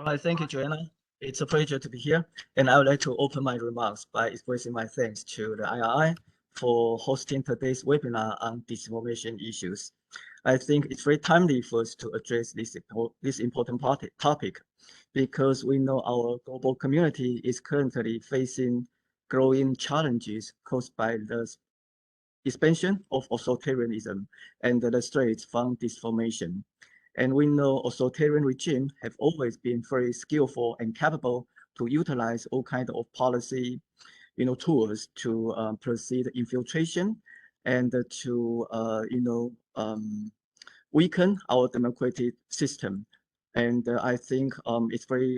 All right, thank you, Joanna. It's a pleasure to be here, and I would like to open my remarks by expressing my thanks to the IRI for hosting today's webinar on disinformation issues. I think it's very timely for us to address this important topic because we know our global community is currently facing growing challenges caused by the expansion of authoritarianism and the threats from disinformation. And we know authoritarian regimes have always been very skillful and capable to utilize all kinds of policy, tools to proceed infiltration and to, weaken our democratic system. And I think it's very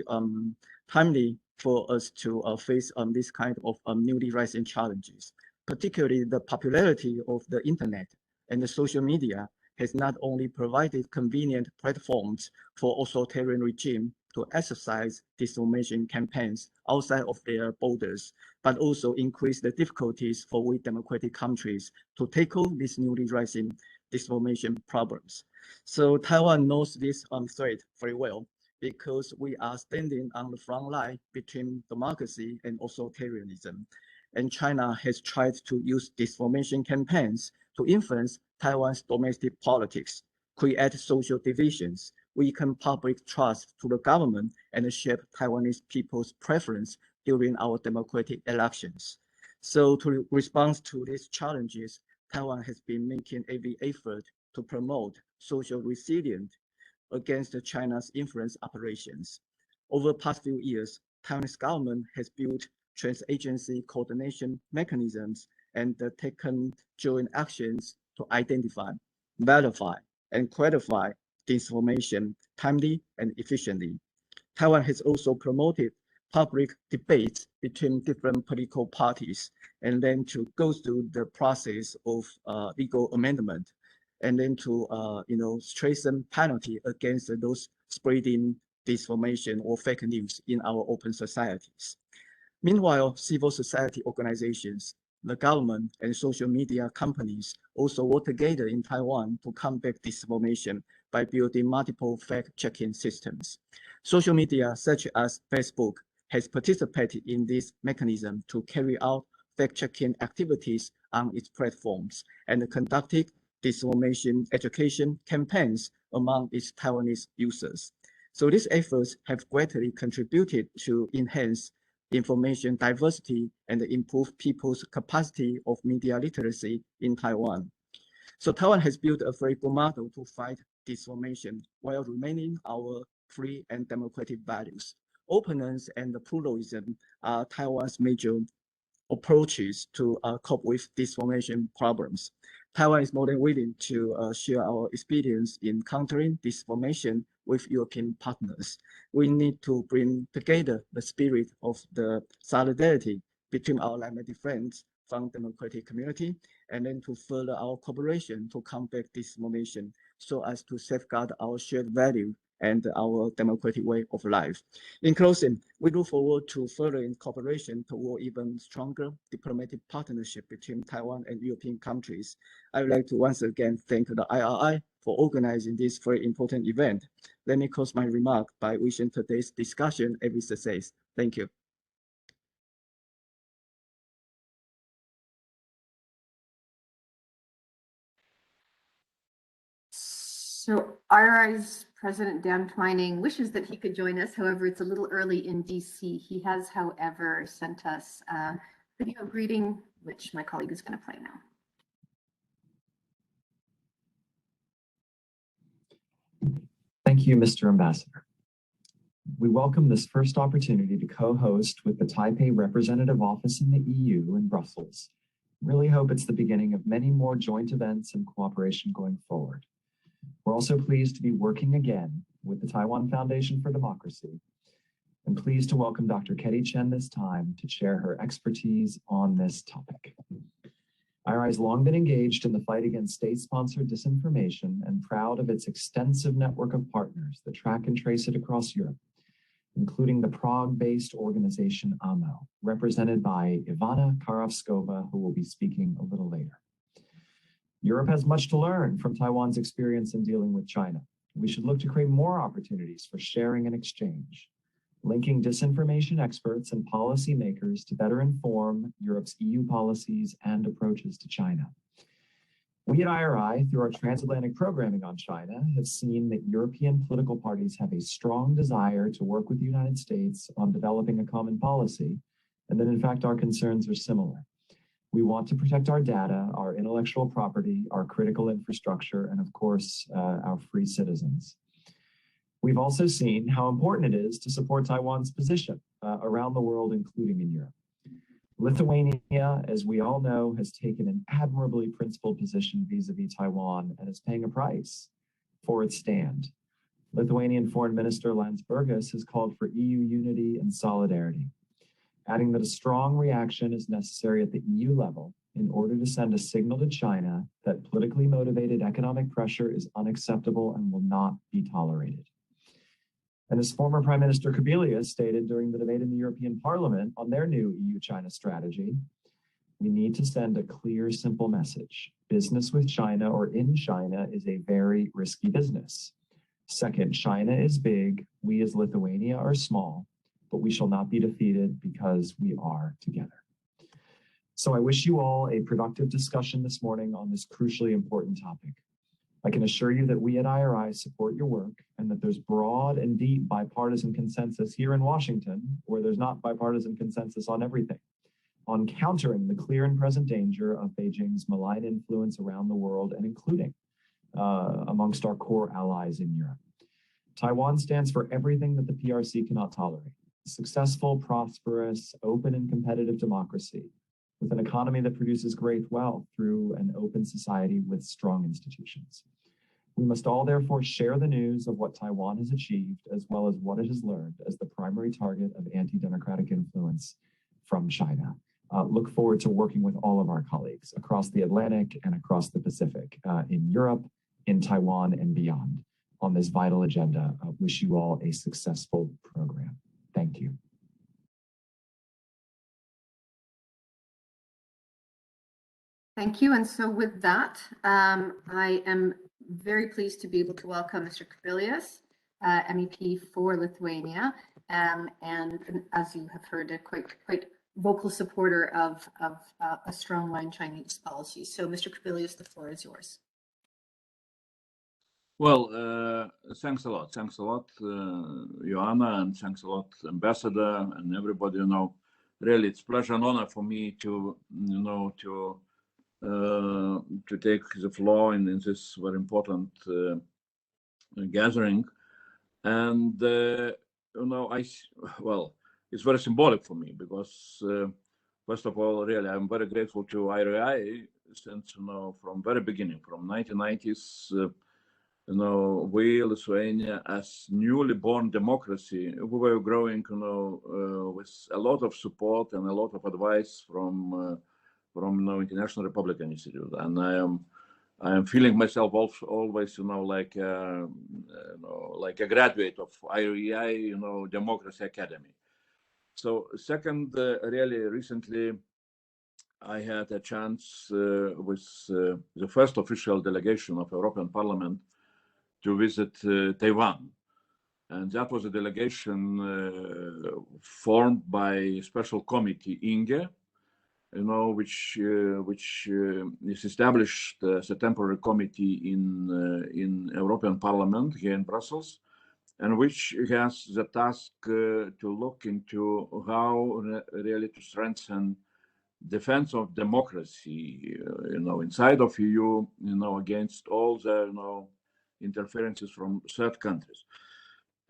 timely for us to face this kind of newly rising challenges. Particularly the popularity of the internet and the social media has not only provided convenient platforms for authoritarian regime to exercise disinformation campaigns outside of their borders, but also increase the difficulties for we democratic countries to tackle these newly rising disinformation problems. So Taiwan knows this threat very well because we are standing on the front line between democracy and authoritarianism. And China has tried to use disinformation campaigns to influence Taiwan's domestic politics, create social divisions, weaken public trust to the government, and shape Taiwanese people's preference during our democratic elections. So to respond to these challenges, Taiwan has been making every effort to promote social resilience against China's influence operations. Over the past few years, Taiwanese government has built trans-agency coordination mechanisms and taken joint actions to identify, verify, and quantify disinformation timely and efficiently. Taiwan has also promoted public debates between different political parties and then to go through the process of legal amendment and then to strengthen penalty against those spreading disinformation or fake news in our open societies. Meanwhile, civil society organizations, the government, and social media companies also work together in Taiwan to combat disinformation by building multiple fact-checking systems. Social media such as Facebook has participated in this mechanism to carry out fact-checking activities on its platforms and conducted disinformation education campaigns among its Taiwanese users. So these efforts have greatly contributed to enhance information diversity and improve people's capacity of media literacy in Taiwan. So Taiwan has built a very good model to fight disinformation while remaining our free and democratic values. Openness and pluralism are Taiwan's major approaches to cope with disinformation problems. Taiwan is more than willing to share our experience in countering disinformation with European partners. We need to bring together the spirit of the solidarity between our like-minded friends from the democratic community, and then to further our cooperation to combat disinformation so as to safeguard our shared value and our democratic way of life. In closing, we look forward to furthering cooperation toward even stronger diplomatic partnership between Taiwan and European countries. I would like to once again thank the IRI for organizing this very important event. Let me close my remark by wishing today's discussion every success. Thank you. So IRI's President Dan Twining wishes that he could join us. However, it's a little early in DC. He has, however, sent us a video greeting, which my colleague is going to play now. Thank you, Mr. Ambassador. We welcome this first opportunity to co-host with the Taipei Representative Office in the EU in Brussels. Really hope it's the beginning of many more joint events and cooperation going forward. We're also pleased to be working again with the Taiwan Foundation for Democracy and pleased to welcome Dr. Ketty Chen this time to share her expertise on this topic. IRI has long been engaged in the fight against state-sponsored disinformation and proud of its extensive network of partners that track and trace it across Europe, including the Prague-based organization AMO, represented by Ivana Karásková, who will be speaking a little later. Europe has much to learn from Taiwan's experience in dealing with China. We should look to create more opportunities for sharing and exchange. linking disinformation experts and policymakers to better inform Europe's EU policies and approaches to China. We at IRI, through our transatlantic programming on China, have seen that European political parties have a strong desire to work with the United States on developing a common policy, and that in fact our concerns are similar. We want to protect our data, our intellectual property, our critical infrastructure, and of course, our free citizens. We've also seen how important it is to support Taiwan's position around the world, including in Europe. Lithuania, as we all know, has taken an admirably principled position vis-a-vis Taiwan and is paying a price for its stand. Lithuanian Foreign Minister Landsbergis has called for EU unity and solidarity, adding that a strong reaction is necessary at the EU level in order to send a signal to China that politically motivated economic pressure is unacceptable and will not be tolerated. And as former Prime Minister Kubilius stated during the debate in the European Parliament on their new EU-China strategy, we need to send a clear, simple message. Business with China or in China is a very risky business. Second, China is big, we as Lithuania are small, but we shall not be defeated because we are together. So I wish you all a productive discussion this morning on this crucially important topic. I can assure you that we at IRI support your work and that there's broad and deep bipartisan consensus here in Washington, where there's not bipartisan consensus on everything, on countering the clear and present danger of Beijing's malign influence around the world and including amongst our core allies in Europe. Taiwan stands for everything that the PRC cannot tolerate: successful, prosperous, open and competitive democracy with an economy that produces great wealth through an open society with strong institutions. We must all therefore share the news of what Taiwan has achieved as well as what it has learned as the primary target of anti-democratic influence from China. Look forward to working with all of our colleagues across the Atlantic and across the Pacific, in Europe, in Taiwan and beyond on this vital agenda. Wish you all a successful program. Thank you. Thank you. And so with that, I am very pleased to be able to welcome Mr. Kubilius, MEP for Lithuania, and as you have heard, a quite vocal supporter of a strong line Chinese policy. So Mr. Kubilius, the floor is yours. Well, thanks a lot. Thanks a lot, Ivana, and thanks a lot, Ambassador, and everybody. Really, it's a pleasure and honor for me to, to take the floor in this very important gathering. And, well, it's very symbolic for me because, first of all, really, I'm very grateful to IRI since, from very beginning, from 1990s, we, Lithuania, as newly born democracy, we were growing, with a lot of support and a lot of advice from International Republican Institute, and I am feeling myself always, like a graduate of IRI, Democracy Academy. So second, really recently, I had a chance with the first official delegation of European Parliament to visit Taiwan. And that was a delegation formed by a special committee, INGE, which is established as a temporary committee in European Parliament here in Brussels, and which has the task to look into how really to strengthen defense of democracy, inside of EU, against all the, interferences from third countries.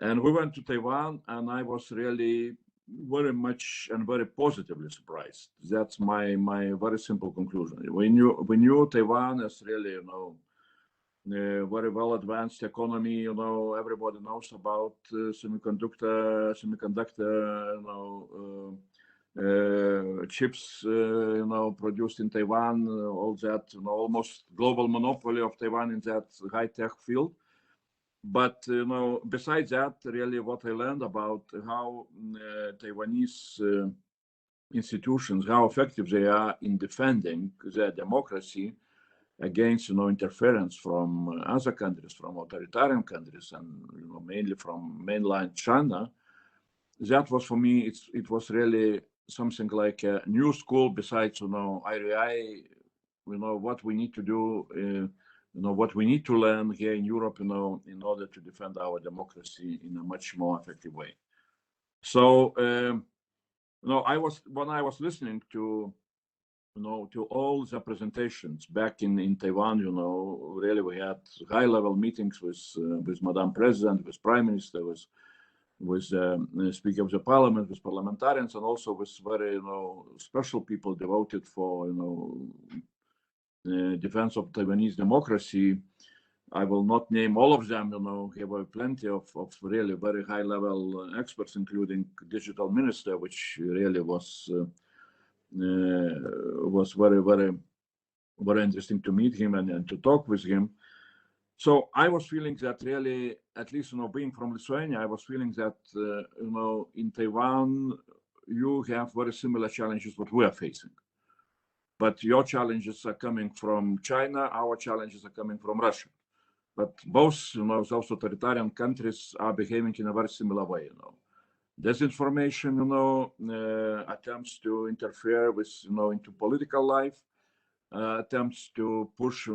And we went to Taiwan, and I was really very much and very positively surprised. That's my very simple conclusion. We knew Taiwan as really, a very well advanced economy. Everybody knows about semiconductor, chips, produced in Taiwan, all that, almost global monopoly of Taiwan in that high-tech field. But, besides that, really what I learned about how Taiwanese institutions, how effective they are in defending their democracy against, interference from other countries, from authoritarian countries, and, mainly from mainland China, that was for me, it was really something like a new school besides, IRI, what we need to do, what we need to learn here in Europe, in order to defend our democracy in a much more effective way. So, when I was listening to, to all the presentations back in Taiwan, really we had high-level meetings with Madam President, with Prime Minister, with Speaker of the Parliament, with parliamentarians, and also with very, special people devoted for, defense of Taiwanese democracy. I will not name all of them, there were plenty of really very high-level experts, including digital minister, which really was very, very, very interesting to meet him and to talk with him. So I was feeling that really, at least, being from Lithuania, I was feeling that, in Taiwan, you have very similar challenges what we are facing. But your challenges are coming from China, our challenges are coming from Russia. But both, those authoritarian countries are behaving in a very similar way, Disinformation, attempts to interfere with, into political life, attempts to push,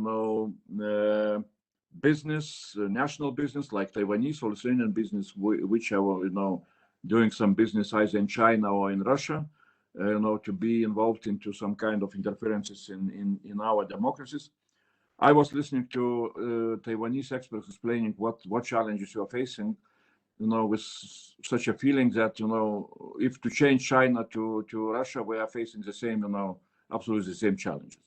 business, national business, like Taiwanese or Lithuanian business, which are, doing some business either in China or in Russia, to be involved into some kind of interferences in our democracies. I was listening to Taiwanese experts explaining what challenges you are facing, with such a feeling that, if to change China to Russia, we are facing the same, absolutely the same challenges.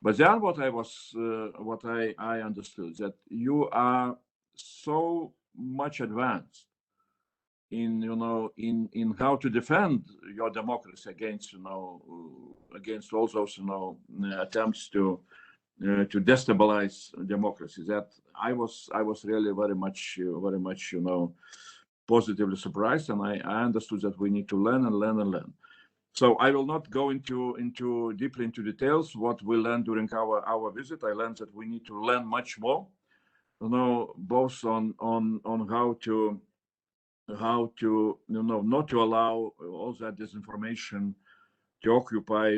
But then what I understood, that you are so much advanced in, in how to defend your democracy against, against all those, attempts to destabilize democracy, that I was really very much, positively surprised, and I understood that we need to learn and learn and learn. So I will not go deeply into details what we learned during our visit. I learned that we need to learn much more, both on how to not to allow all that disinformation to occupy,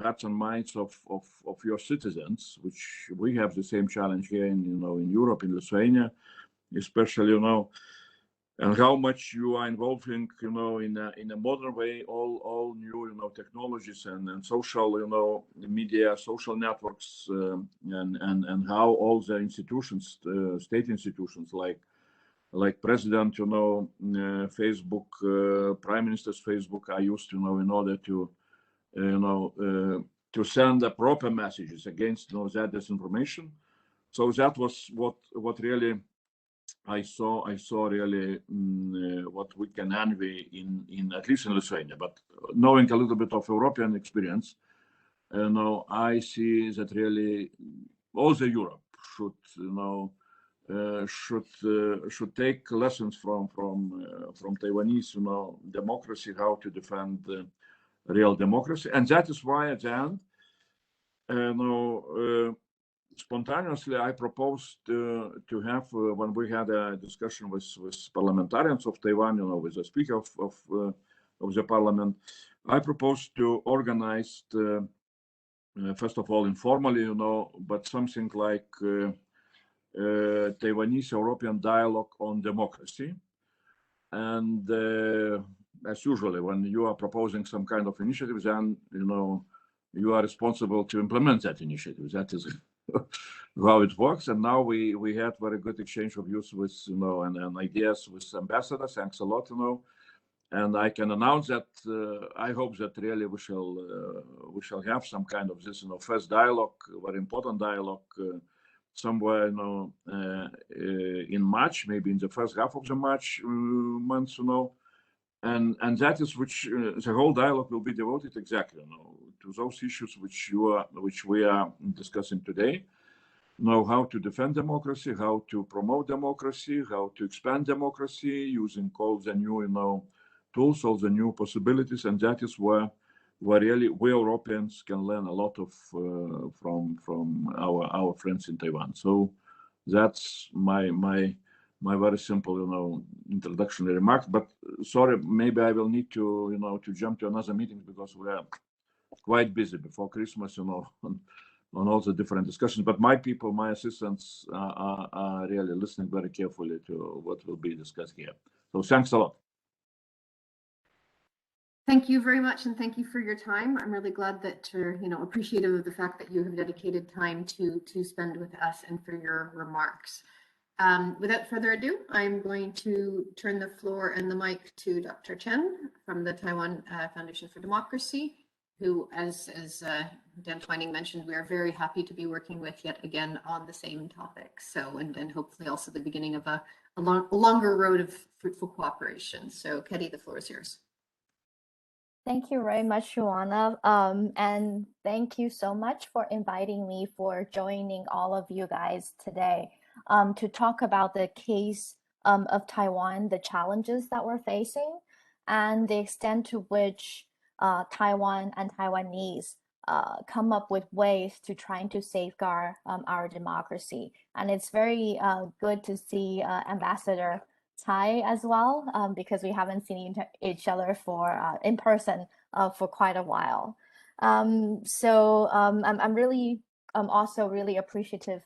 hearts and minds of your citizens, which we have the same challenge here in, in Europe, in Lithuania, especially, and how much you are involving, in a modern way, all new, technologies and social, media, social networks, and how all the institutions, state institutions like President, Facebook, Prime Minister's Facebook are used, in order to, to send the proper messages against, that disinformation. So that was what really I saw really what we can envy in at least in Lithuania. But knowing a little bit of European experience, I see that really all the Europe should take lessons from Taiwanese, democracy, how to defend real democracy, and that is why at the end, spontaneously I proposed to have when we had a discussion with parliamentarians of Taiwan, with the Speaker of the Parliament, I proposed to organize first of all informally, but something like Taiwanese European dialogue on democracy. And as usually, when you are proposing some kind of initiative, then you are responsible to implement that initiative. That is how it works. And now we had very good exchange of views with and ideas with ambassadors. Thanks a lot, And I can announce that I hope that really we shall have some kind of this first dialogue, very important dialogue, somewhere in March, maybe in the first half of the March month, and that is which the whole dialogue will be devoted exactly to those issues which we are discussing today. How to defend democracy, how to promote democracy, how to expand democracy using all the new tools, all the new possibilities, and that is where really we Europeans can learn a lot of from our friends in Taiwan. So that's my my very simple, introductory remarks. But sorry, maybe I will need to, to jump to another meeting because we are quite busy before Christmas, on all the different discussions. But my people, my assistants are really listening very carefully to what will be discussed here. So thanks a lot. Thank you very much, and thank you for your time. I'm really glad that you're, appreciative of the fact that you have dedicated time to spend with us and for your remarks. Without further ado, I'm going to turn the floor and the mic to Dr. Chen from the Taiwan Foundation for Democracy, who, as Dan Twining mentioned, we are very happy to be working with yet again on the same topic. So, and hopefully also the beginning of a longer road of fruitful cooperation. So, Ketty, the floor is yours. Thank you very much, Ivana. And thank you so much for inviting me, for joining all of you guys today to talk about the case of Taiwan, the challenges that we're facing, and the extent to which Taiwan and Taiwanese come up with ways to trying to safeguard our democracy. And it's very good to see Ambassador Tsai as well, because we haven't seen each other for in person for quite a while. So I'm really also really appreciative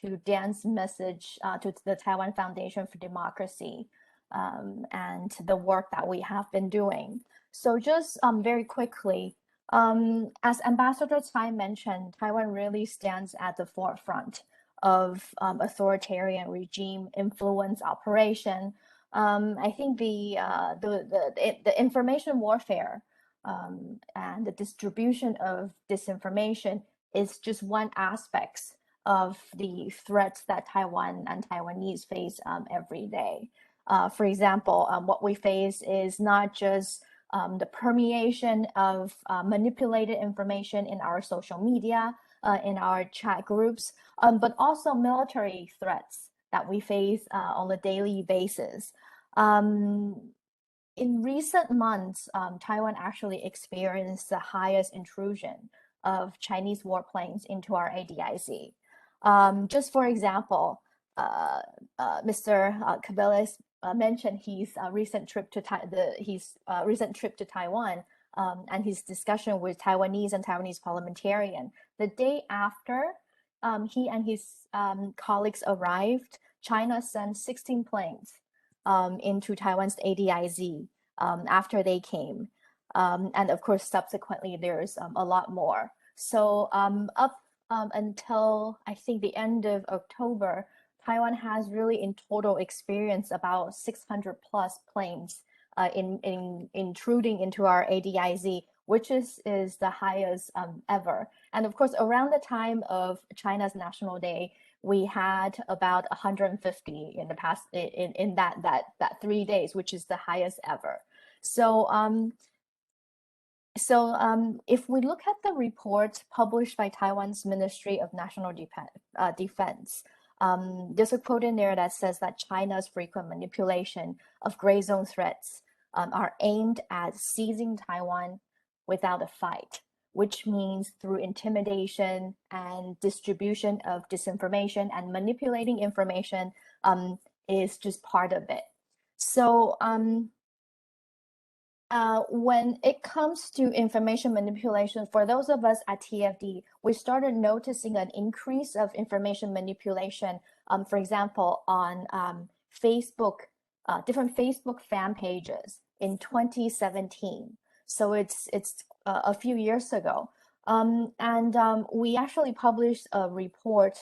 to Dan's message to the Taiwan Foundation for Democracy and the work that we have been doing. So just very quickly, as Ambassador Tsai mentioned, Taiwan really stands at the forefront of authoritarian regime influence operation. I think the information warfare and the distribution of disinformation is just one aspect of the threats that Taiwan and Taiwanese face every day. For example, what we face is not just the permeation of manipulated information in our social media, in our chat groups, but also military threats that we face on a daily basis. In recent months, Taiwan actually experienced the highest intrusion of Chinese warplanes into our ADIZ. Just for example, Mr. Kubilius mentioned his recent trip to Taiwan and his discussion with Taiwanese and Taiwanese parliamentarian. The day after he and his colleagues arrived, China sent 16 planes into Taiwan's ADIZ after they came. And of course, subsequently, there's a lot more. So up until I think the end of October, Taiwan has really in total experienced about 600 plus planes intruding into our ADIZ, which is the highest ever. And of course, around the time of China's National Day, we had about 150 in the past in that 3 days, which is the highest ever. So if we look at the report published by Taiwan's Ministry of National Defense, there's a quote in there that says that China's frequent manipulation of gray zone threats are aimed at seizing Taiwan without a fight, which means through intimidation and distribution of disinformation and manipulating information is just part of it. So when it comes to information manipulation, for those of us at TFD, we started noticing an increase of information manipulation, for example, on Facebook, different Facebook fan pages in 2017. So it's a few years ago. And we actually published a report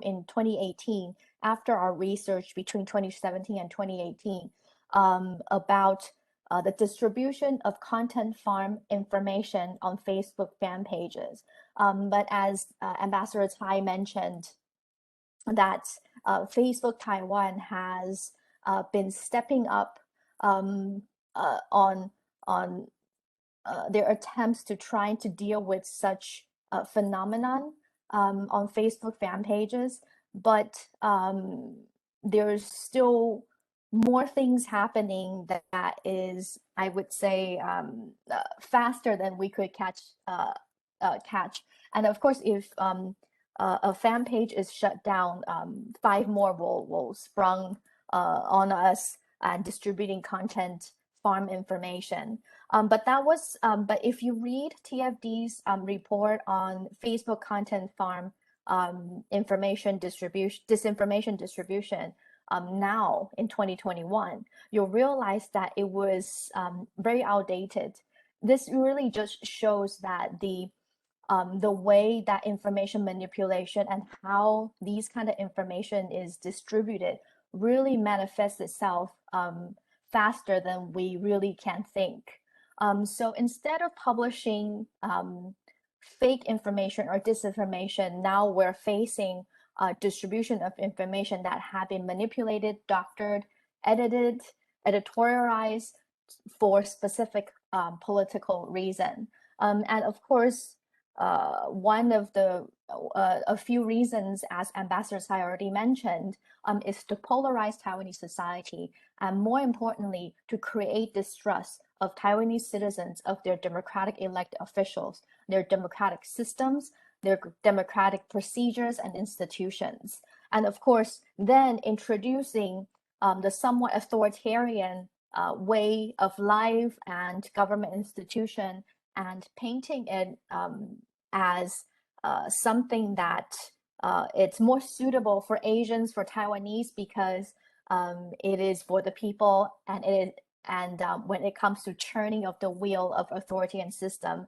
in 2018 after our research between 2017 and 2018 about the distribution of content farm information on Facebook fan pages. But as Ambassador Tsai mentioned, that Facebook Taiwan has been stepping up on their attempts to try to deal with such phenomenon on Facebook fan pages, but there's still more things happening that is, I would say, faster than we could catch. And of course, if a fan page is shut down, 5 more will sprung on us and distributing content farm information. But if you read TFD's report on Facebook content farm disinformation distribution now in 2021, you'll realize that it was very outdated. This really just shows that the way that information manipulation and how these kind of information is distributed really manifests itself faster than we really can think. So instead of publishing fake information or disinformation, now we're facing distribution of information that have been manipulated, doctored, edited, editorialized for specific political reason. And of course, one of the a few reasons, as Ambassador Tsai already mentioned, is to polarize Taiwanese society, and more importantly, to create distrust of Taiwanese citizens of their democratic elected officials, their democratic systems, their democratic procedures and institutions. And of course, then introducing the somewhat authoritarian way of life and government institution, and painting it as something that it's more suitable for Asians, for Taiwanese, because it is for the people, and when it comes to churning of the wheel of authoritarian system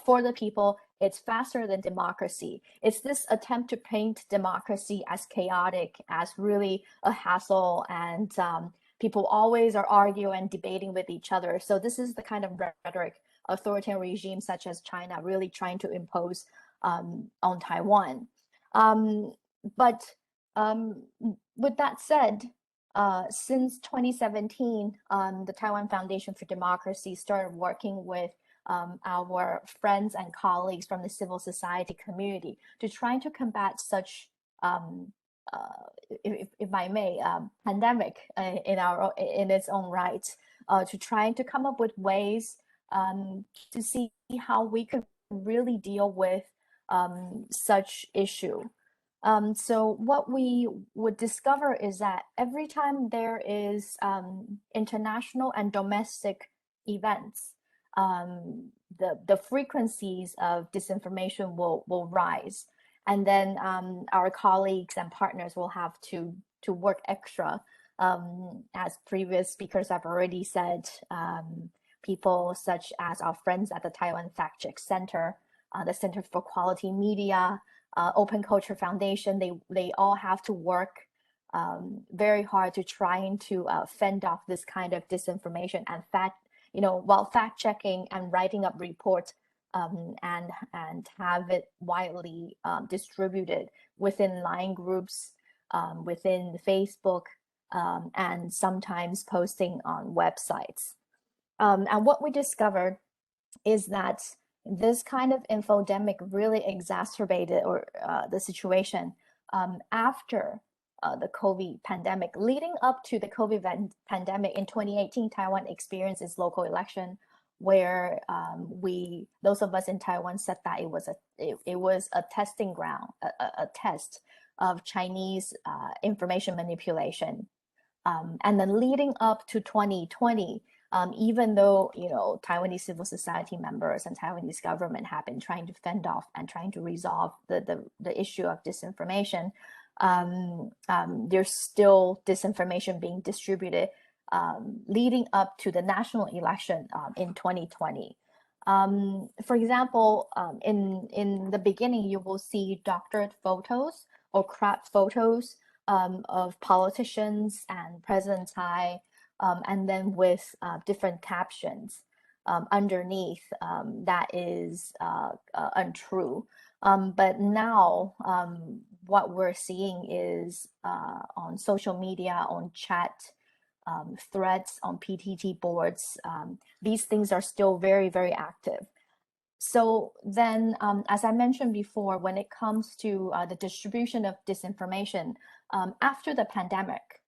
for the people, it's faster than democracy. It's this attempt to paint democracy as chaotic, as really a hassle, and people always are arguing and debating with each other. So this is the kind of rhetoric authoritarian regimes such as China really trying to impose on Taiwan. But with that said, since 2017, the Taiwan Foundation for Democracy started working with our friends and colleagues from the civil society community to try to combat such, if I may, pandemic in its own right, to try to come up with ways to see how we could really deal with such issue. So what we would discover is that every time there is international and domestic events, the frequencies of disinformation will rise, and then our colleagues and partners will have to work extra. As previous speakers have already said, people such as our friends at the Taiwan Fact Check Center, the Center for Quality Media, Open Culture Foundation, they all have to work very hard to trying to fend off this kind of disinformation and while fact checking and writing up reports and have it widely distributed within line groups, within Facebook, and sometimes posting on websites. And what we discovered is that this kind of infodemic really exacerbated the situation after the COVID pandemic. Leading up to the COVID pandemic in 2018, Taiwan experienced its local election, where those of us in Taiwan said that it was a testing ground, a test of Chinese information manipulation. And then leading up to 2020, even though Taiwanese civil society members and Taiwanese government have been trying to fend off and trying to resolve the issue of disinformation, there's still disinformation being distributed leading up to the national election in 2020. For example, in the beginning, you will see doctored photos or cropped photos of politicians and President Tsai, and then with different captions underneath that is untrue. But now what we're seeing is on social media, on chat threads, on PTT boards, these things are still very, very active. So then, as I mentioned before, when it comes to the distribution of disinformation, after the pandemic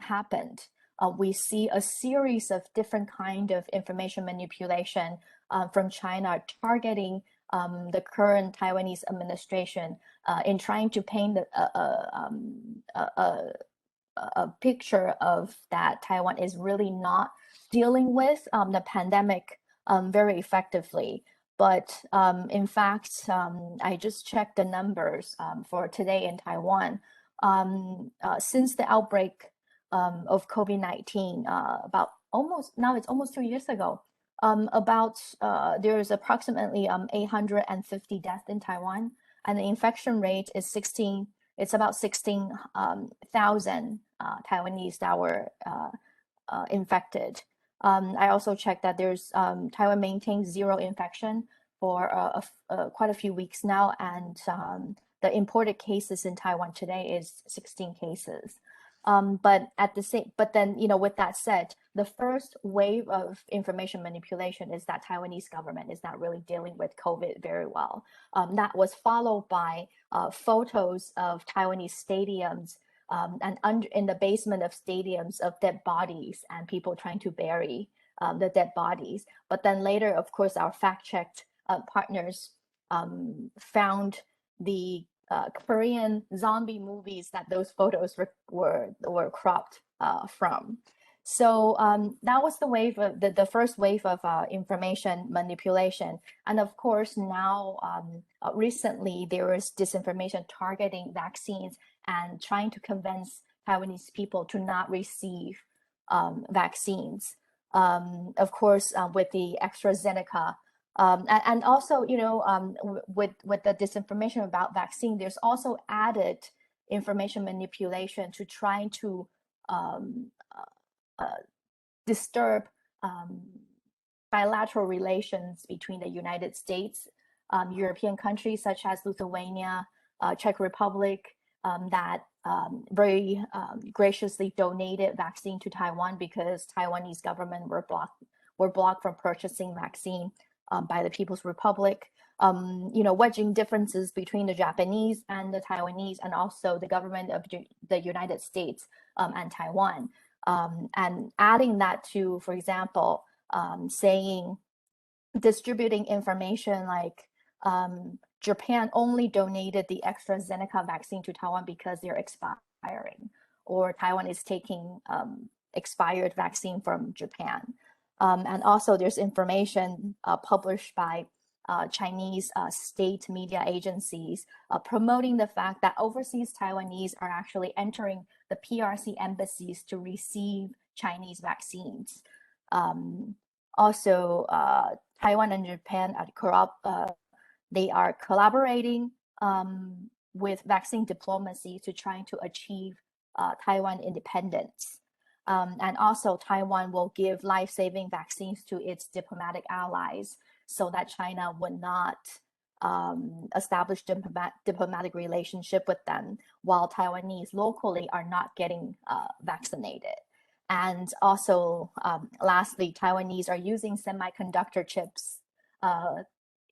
happened, we see a series of different kind of information manipulation from China targeting the current Taiwanese administration in trying to paint a picture of that Taiwan is really not dealing with the pandemic very effectively. But in fact, I just checked the numbers for today in Taiwan. Since the outbreak of COVID-19, about it's almost 2 years ago, there's approximately 850 deaths in Taiwan, and the infection rate is it's about 16,000 Taiwanese that were infected. I also checked that Taiwan maintains zero infection for quite a few weeks now, and the imported cases in Taiwan today is 16 cases. But then, with that said, the first wave of information manipulation is that Taiwanese government is not really dealing with COVID very well. That was followed by photos of Taiwanese stadiums and in the basement of stadiums of dead bodies and people trying to bury the dead bodies. But then later, of course, our fact-checked partners found the Korean zombie movies that those photos were cropped from. So that was the wave of the first wave of information manipulation. And of course, now recently there was disinformation targeting vaccines and trying to convince Taiwanese people to not receive vaccines. Of course, with the AstraZeneca. And also, with the disinformation about vaccine, there's also added information manipulation to try to disturb bilateral relations between the United States, European countries such as Lithuania, Czech Republic, that very graciously donated vaccine to Taiwan because Taiwanese government were blocked from purchasing vaccine by the People's Republic, wedging differences between the Japanese and the Taiwanese, and also the government of the United States and Taiwan. And adding that to, for example, distributing information like Japan only donated the AstraZeneca vaccine to Taiwan because they're expiring, or Taiwan is taking expired vaccine from Japan. And also there's information published by Chinese state media agencies promoting the fact that overseas Taiwanese are actually entering the PRC embassies to receive Chinese vaccines. Also, Taiwan and Japan they are collaborating with vaccine diplomacy to trying to achieve Taiwan independence. And also Taiwan will give life-saving vaccines to its diplomatic allies so that China would not establish diplomatic relationship with them, while Taiwanese locally are not getting vaccinated. And also, lastly, Taiwanese are using semiconductor chips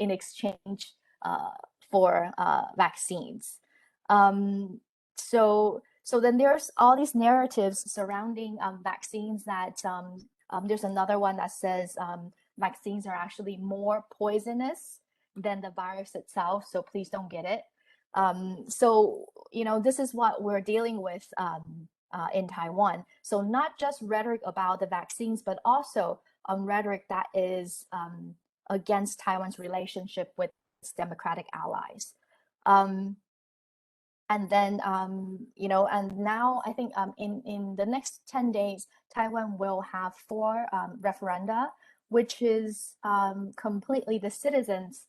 in exchange for vaccines. So then there's all these narratives surrounding vaccines that there's another one that says vaccines are actually more poisonous than the virus itself, so please don't get it. So, this is what we're dealing with in Taiwan. So not just rhetoric about the vaccines, but also rhetoric that is against Taiwan's relationship with its democratic allies. And then, and now I think in the next 10 days, Taiwan will have 4 referenda, which is completely the citizens'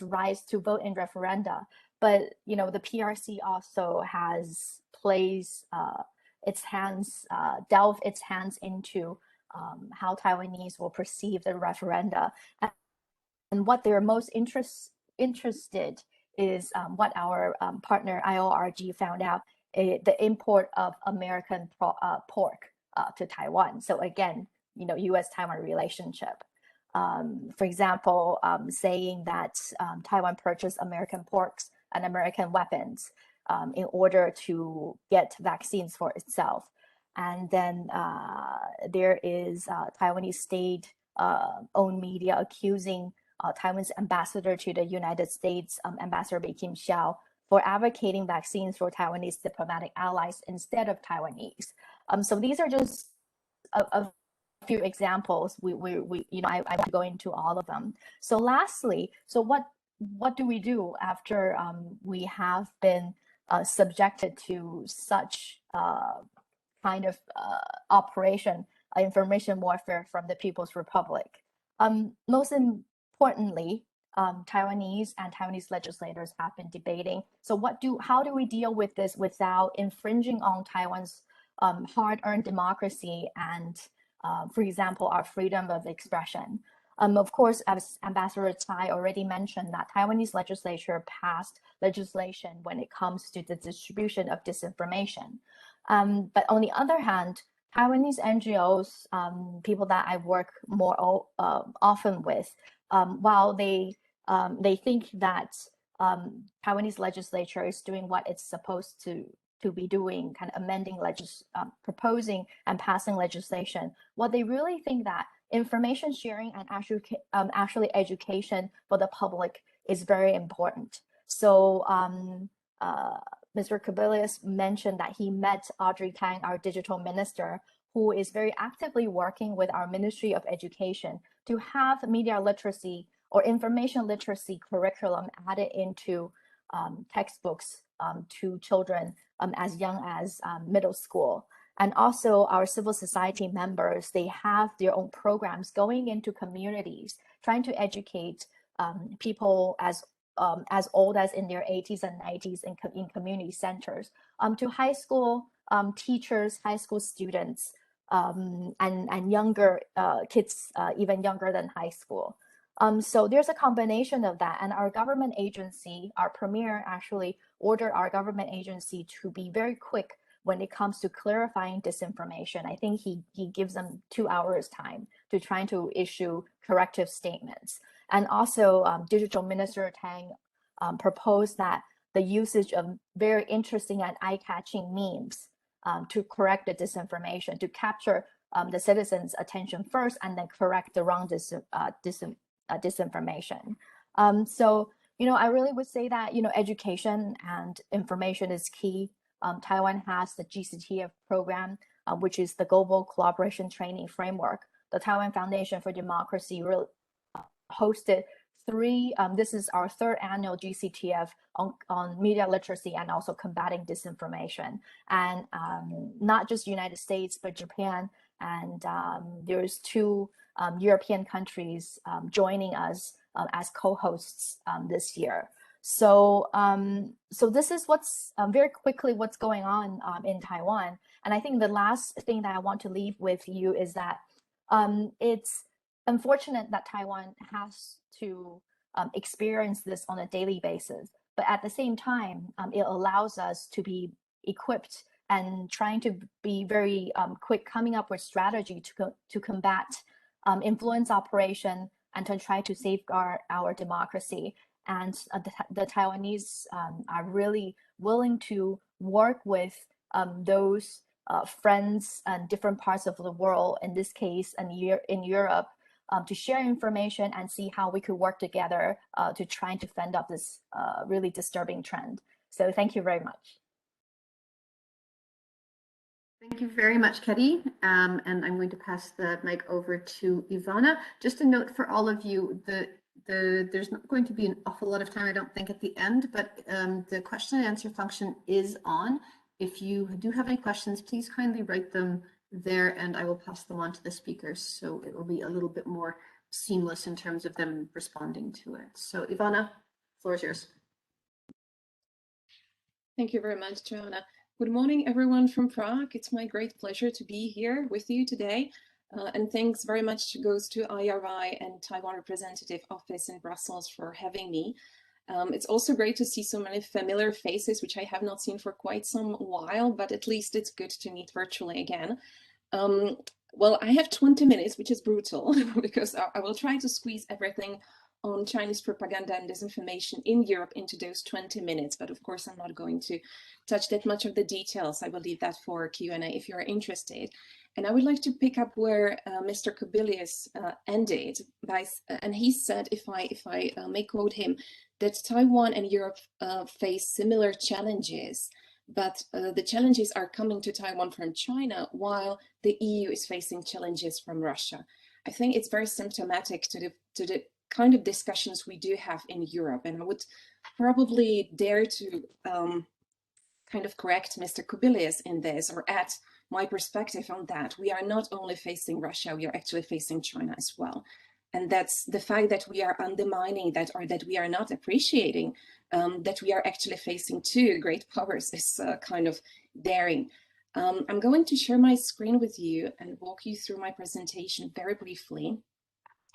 rights to vote in referenda. But, the PRC also has delved its hands into how Taiwanese will perceive the referenda. And what they're most interested is what our partner IORG found out, the import of American pork to Taiwan. So again, US-Taiwan relationship. For example, saying that Taiwan purchased American porks and American weapons in order to get vaccines for itself. And then there is Taiwanese state-owned media accusing Taiwan's ambassador to the United States, Ambassador Kim Xiao, for advocating vaccines for Taiwanese diplomatic allies instead of Taiwanese. So these are just a few examples. I won't go into all of them. So lastly, so what do we do after we have been subjected to such kind of operation, information warfare from the People's Republic? Most importantly, Taiwanese and Taiwanese legislators have been debating. So how do we deal with this without infringing on Taiwan's hard-earned democracy and, for example, our freedom of expression? Of course, as Ambassador Tsai already mentioned, that Taiwanese legislature passed legislation when it comes to the distribution of disinformation. But on the other hand, Taiwanese NGOs, people that I work more often with, while they think that Taiwanese legislature is doing what it's supposed to be doing, kind of amending, proposing and passing legislation, what they really think that information sharing and actually education for the public is very important. So Mr. Kubilius mentioned that he met Audrey Tang, our digital minister, who is very actively working with our Ministry of Education to have media literacy or information literacy curriculum added into textbooks to children as young as middle school. And also our civil society members, they have their own programs going into communities, trying to educate people as old as in their 80s and 90s in community centers, to high school teachers, high school students, and younger kids, even younger than high school. So there's a combination of that, and our government agency, our premier actually ordered our government agency to be very quick when it comes to clarifying disinformation. I think he gives them 2 hours time to trying to issue corrective statements. And also Digital Minister Tang proposed that the usage of very interesting and eye-catching memes to correct the disinformation, to capture the citizens' attention first and then correct the wrong disinformation. So, I really would say that, education and information is key. Taiwan has the GCTF program, which is the Global Collaboration Training Framework. The Taiwan Foundation for Democracy really hosted this is our 3rd annual GCTF on media literacy and also combating disinformation. And not just United States, but Japan, and there's 2 European countries joining us as co-hosts this year. So this is what's very quickly what's going on in Taiwan. And I think the last thing that I want to leave with you is that it's unfortunate that Taiwan has to experience this on a daily basis, but at the same time, it allows us to be equipped and trying to be very quick, coming up with strategy to combat influence operation and to try to safeguard our democracy. And the Taiwanese are really willing to work with those friends and different parts of the world, in this case, in Europe, to share information and see how we could work together to try to fend off this really disturbing trend. So thank you very much. Thank you very much, Ketty. And I'm going to pass the mic over to Ivana. Just a note for all of you, there's not going to be an awful lot of time, I don't think, at the end, but the question and answer function is on. If you do have any questions, please kindly write them there and I will pass them on to the speakers. So it will be a little bit more seamless in terms of them responding to it. So Ivana, the floor is yours. Thank you very much, Joanna. Good morning, everyone from Prague. It's my great pleasure to be here with you today. And thanks very much goes to IRI and Taiwan Representative Office in Brussels for having me. It's also great to see so many familiar faces, which I have not seen for quite some while, but at least it's good to meet virtually again. Well, I have 20 minutes, which is brutal because I will try to squeeze everything on Chinese propaganda and disinformation in Europe into those 20 minutes. But of course, I'm not going to touch that much of the details. I will leave that for Q&A if you're interested. And I would like to pick up where Mr. Kubilius ended, and he said, if I may quote him, that Taiwan and Europe face similar challenges, but the challenges are coming to Taiwan from China, while the EU is facing challenges from Russia. I think it's very symptomatic to the kind of discussions we do have in Europe, and I would probably dare to kind of correct Mr. Kubilius in this, or add my perspective on that. We are not only facing Russia, we are actually facing China as well. And that's the fact that we are undermining that, or that we are not appreciating that we are actually facing two great powers is kind of daring. I'm going to share my screen with you and walk you through my presentation very briefly.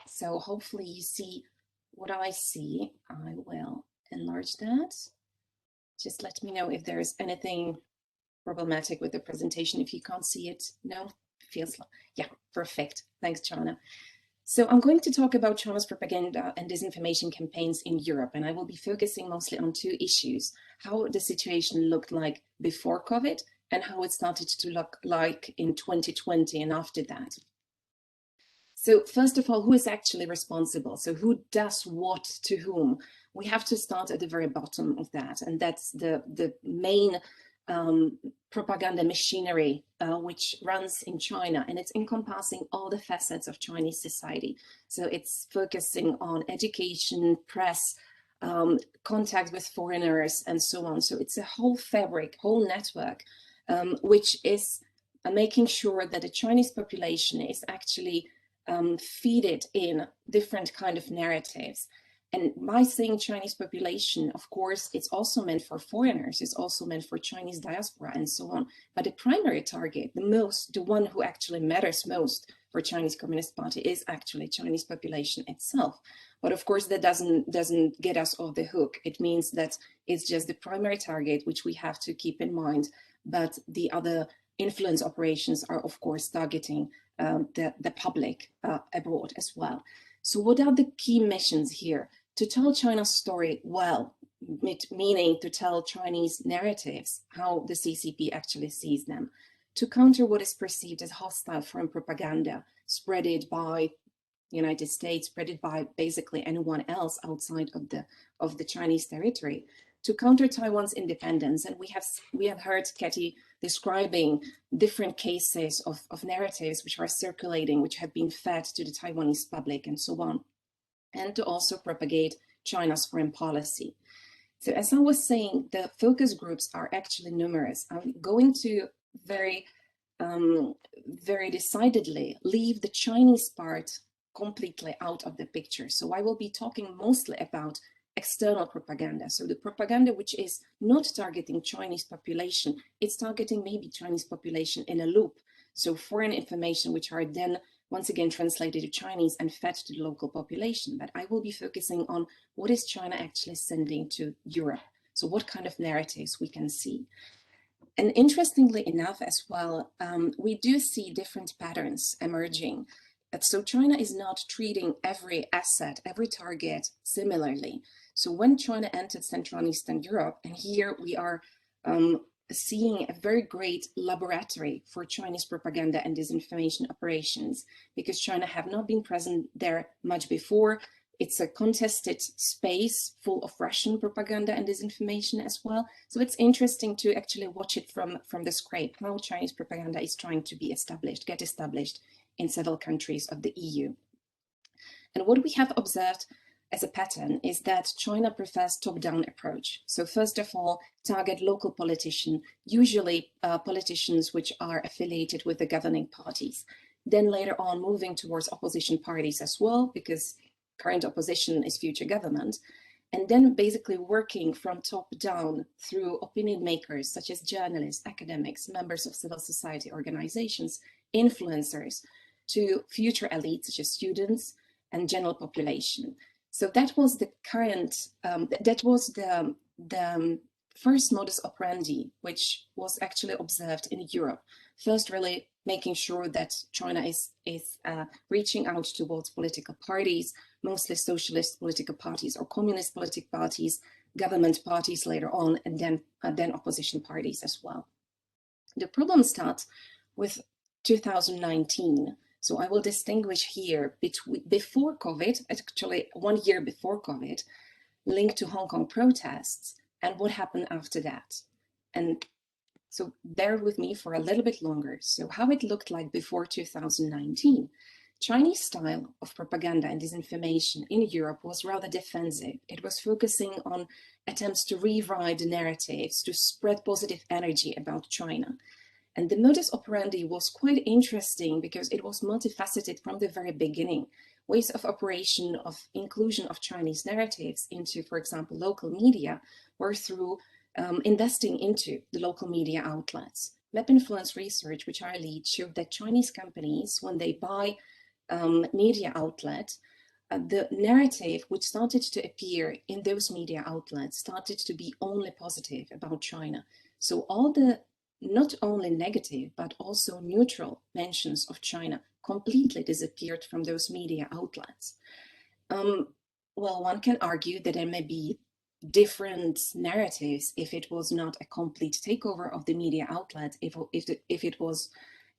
So hopefully you see what I see. I will enlarge that. Just let me know if there's anything problematic with the presentation. If you can't see it, no, feels like, yeah, perfect. Thanks, Chana. So I'm going to talk about China's propaganda and disinformation campaigns in Europe, and I will be focusing mostly on two issues: how the situation looked like before COVID and how it started to look like in 2020 and after that. So first of all, who is actually responsible? So who does what to whom? We have to start at the very bottom of that, and that's the main propaganda machinery which runs in China, and it's encompassing all the facets of Chinese society. So it's focusing on education, press, contact with foreigners, and so on. So it's a whole fabric, whole network, which is making sure that the Chinese population is actually feeded in different kind of narratives. And by saying Chinese population, of course, it's also meant for foreigners, it's also meant for Chinese diaspora and so on. But the primary target, the one who actually matters most for Chinese Communist Party is actually Chinese population itself. But of course, that doesn't get us off the hook. It means that it's just the primary target, which we have to keep in mind. But the other influence operations are, of course, targeting the public abroad as well. So what are the key missions here? To tell China's story well, meaning to tell Chinese narratives, how the CCP actually sees them, to counter what is perceived as hostile foreign propaganda, spreaded by the United States, spreaded by basically anyone else outside of the Chinese territory, to counter Taiwan's independence. And we have heard Ketty describing different cases of narratives which are circulating, which have been fed to the Taiwanese public and so on, and to also propagate China's foreign policy. So as I was saying, the focus groups are actually numerous. I'm going to very decidedly leave the Chinese part completely out of the picture. So I will be talking mostly about external propaganda. So the propaganda which is not targeting Chinese population, it's targeting maybe Chinese population in a loop. So foreign information which are then once again translated to Chinese and fed to the local population. But I will be focusing on what is China actually sending to Europe. So what kind of narratives we can see. And interestingly enough as well, we do see different patterns emerging. So China is not treating every asset, every target similarly. So when China entered Central and Eastern Europe, and here we are seeing a very great laboratory for Chinese propaganda and disinformation operations, because China have not been present there much before. It's a contested space full of Russian propaganda and disinformation as well. So it's interesting to actually watch it from the scrape, how Chinese propaganda is trying to be established, get established in several countries of the EU. And what we have observed as a pattern is that China prefers top-down approach. So first of all, target local politicians, usually politicians which are affiliated with the governing parties. Then later on moving towards opposition parties as well, because current opposition is future government. And then basically working from top down through opinion makers such as journalists, academics, members of civil society organizations, influencers, to future elites such as students and general population. So that was the current, that was the first modus operandi, which was actually observed in Europe. First really making sure that China is reaching out towards political parties, mostly socialist political parties or communist political parties, government parties later on, and then opposition parties as well. The problem starts with 2019. So I will distinguish here between before COVID, actually 1 year before COVID, linked to Hong Kong protests, and what happened after that. And so bear with me for a little bit longer. So how it looked like before 2019. Chinese style of propaganda and disinformation in Europe was rather defensive. It was focusing on attempts to rewrite the narratives, to spread positive energy about China. And the modus operandi was quite interesting because it was multifaceted from the very beginning. Ways of operation of inclusion of Chinese narratives into, for example, local media were through investing into the local media outlets. Web influence research, which I lead, showed that Chinese companies, when they buy media outlet, the narrative which started to appear in those media outlets started to be only positive about China. So all the not only negative, but also neutral mentions of China completely disappeared from those media outlets. Well, one can argue that there may be different narratives if it was not a complete takeover of the media outlet, if it was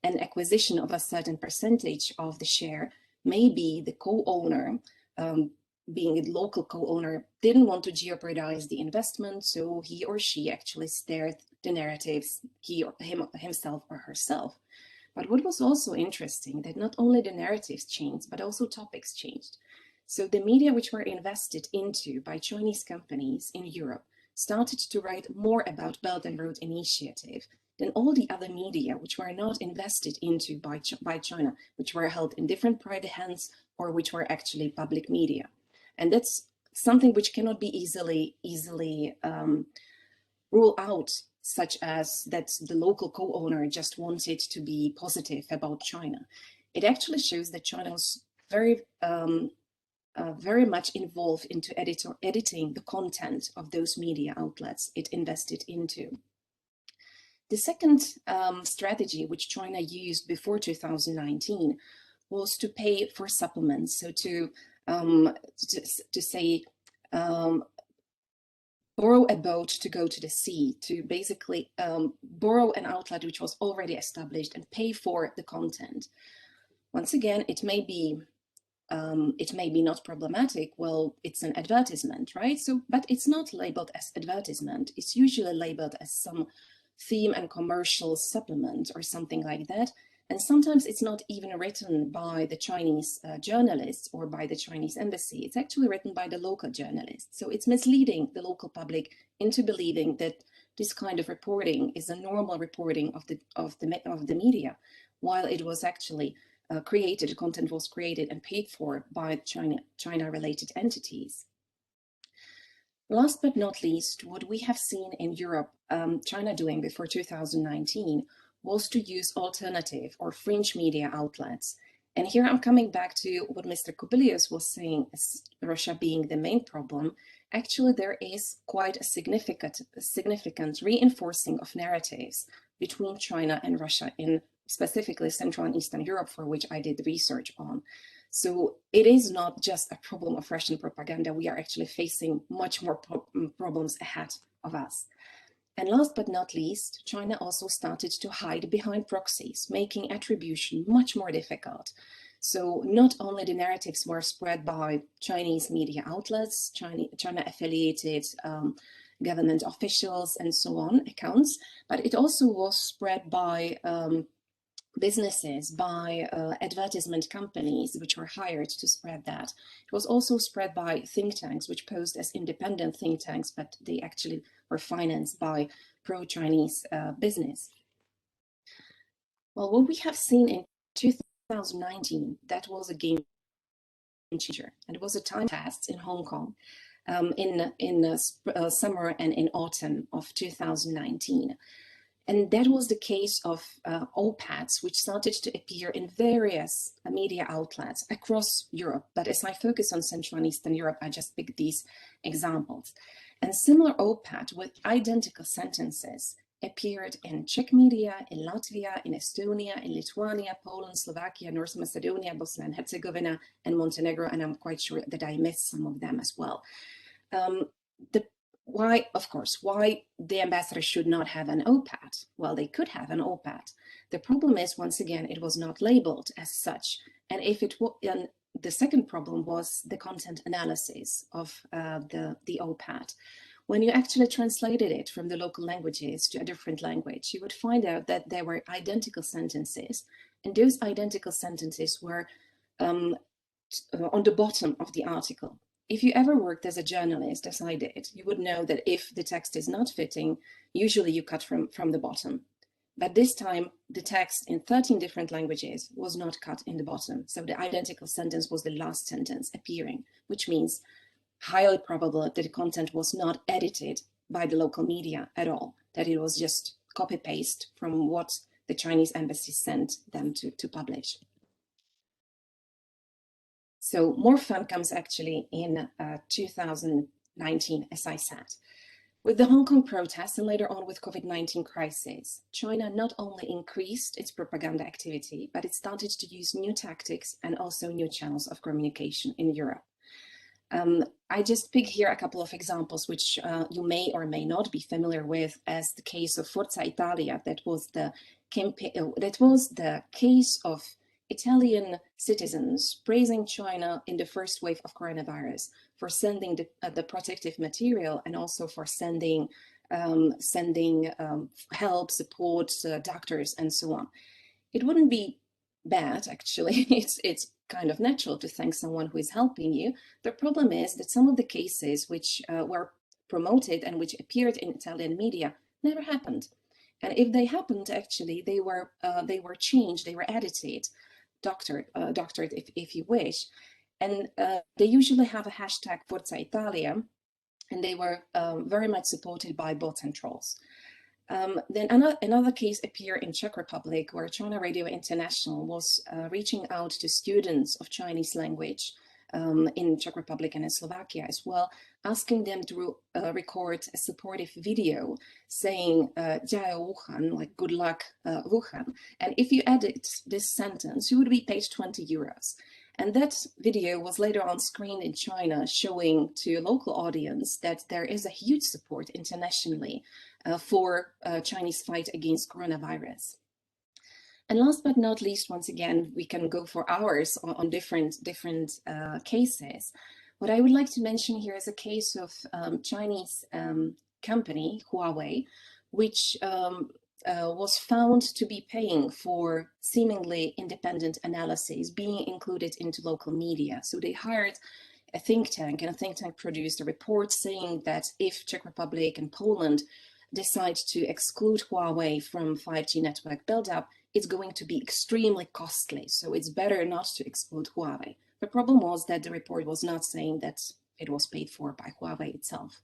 an acquisition of a certain percentage of the share. Maybe the co-owner, being a local co-owner, didn't want to jeopardize the investment, so he or she actually steered the narratives, himself or herself. But what was also interesting, that not only the narratives changed, but also topics changed. So the media which were invested into by Chinese companies in Europe started to write more about Belt and Road Initiative than all the other media which were not invested into by China, which were held in different private hands or which were actually public media. And that's something which cannot be easily ruled out, such as that the local co-owner just wanted to be positive about China. It actually shows that China was very much involved into editing the content of those media outlets it invested into. The second strategy which China used before 2019 was to pay for supplements. So to say, borrow a boat to go to the sea, to basically borrow an outlet which was already established and pay for the content. Once again, it may be not problematic. Well, it's an advertisement, right? So, but it's not labeled as advertisement. It's usually labeled as some theme and commercial supplement or something like that. And sometimes it's not even written by the Chinese journalists or by the Chinese embassy. It's actually written by the local journalists. So it's misleading the local public into believing that this kind of reporting is a normal reporting of the media, while it was actually the content was created and paid for by China-related entities. Last but not least, what we have seen in Europe, China doing before 2019, was to use alternative or fringe media outlets. And here I'm coming back to what Mr. Kubilius was saying, as Russia being the main problem. Actually, there is quite a significant reinforcing of narratives between China and Russia in specifically Central and Eastern Europe, for which I did research on. So it is not just a problem of Russian propaganda. We are actually facing much more problems ahead of us. And last but not least, China also started to hide behind proxies, making attribution much more difficult. So not only the narratives were spread by Chinese media outlets, China-affiliated government officials and so on, accounts, but it also was spread by businesses, by advertisement companies which were hired to spread that. It was also spread by think tanks which posed as independent think tanks, but they actually were financed by pro-Chinese business. Well, what we have seen in 2019, that was a game changer, and it was a time test in Hong Kong in summer and in autumn of 2019. And that was the case of OPADs, which started to appear in various media outlets across Europe. But as I focus on Central and Eastern Europe, I just picked these examples. And similar OPAD with identical sentences appeared in Czech media, in Latvia, in Estonia, in Lithuania, Poland, Slovakia, North Macedonia, Bosnia and Herzegovina, and Montenegro, and I'm quite sure that I missed some of them as well. Why the ambassador should not have an OPAT? Well, they could have an OPAT. The problem is, once again, it was not labeled as such. And if it was, and the second problem was the content analysis of the OPAT. When you actually translated it from the local languages to a different language, you would find out that there were identical sentences, and those identical sentences were on the bottom of the article. If you ever worked as a journalist, as I did, you would know that if the text is not fitting, usually you cut from the bottom. But this time, the text in 13 different languages was not cut in the bottom. So the identical sentence was the last sentence appearing, which means highly probable that the content was not edited by the local media at all, that it was just copy-paste from what the Chinese embassy sent them to publish. So more fun comes actually in 2019, as I said. With the Hong Kong protests and later on with COVID-19 crisis, China not only increased its propaganda activity, but it started to use new tactics and also new channels of communication in Europe. I just pick here a couple of examples which you may or may not be familiar with, as the case of Forza Italia. That was the case of Italian citizens praising China in the first wave of coronavirus for sending the protective material and also for sending help, support, doctors, and so on. It wouldn't be bad, actually. It's kind of natural to thank someone who is helping you. The problem is that some of the cases which were promoted and which appeared in Italian media never happened. And if they happened, actually, they were changed, they were edited, doctored if you wish. And they usually have a hashtag Forza Italia, and they were very much supported by bots and trolls. Then another case appeared in Czech Republic, where China Radio International was reaching out to students of Chinese language in Czech Republic and in Slovakia as well, asking them to record a supportive video saying "加油 Wuhan," like "good luck Wuhan." And if you edit this sentence, you would be paid 20 euros. And that video was later on screened in China, showing to a local audience that there is a huge support internationally for Chinese fight against coronavirus. And last but not least, once again, we can go for hours on different cases. What I would like to mention here is a case of Chinese company, Huawei, which was found to be paying for seemingly independent analyses being included into local media. So they hired a think tank, and a think tank produced a report saying that if Czech Republic and Poland decide to exclude Huawei from 5G network buildup, it's going to be extremely costly. So it's better not to exclude Huawei. The problem was that the report was not saying that it was paid for by Huawei itself.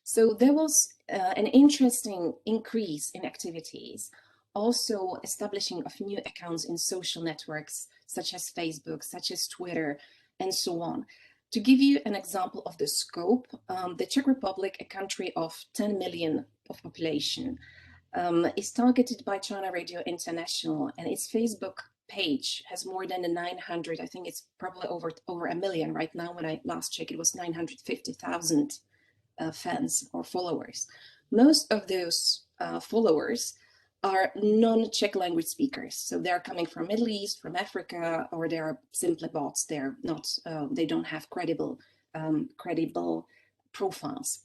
So there was an interesting increase in activities, also establishing of new accounts in social networks, such as Facebook, such as Twitter, and so on. To give you an example of the scope, the Czech Republic, a country of 10 million of population, is targeted by China Radio International, and its Facebook page has more than 900, I think it's probably over a million right now. When I last checked, it was 950,000 fans or followers. Most of those followers are non-Czech language speakers. So they're coming from Middle East, from Africa, or they're simply bots. They're not, they don't have credible profiles.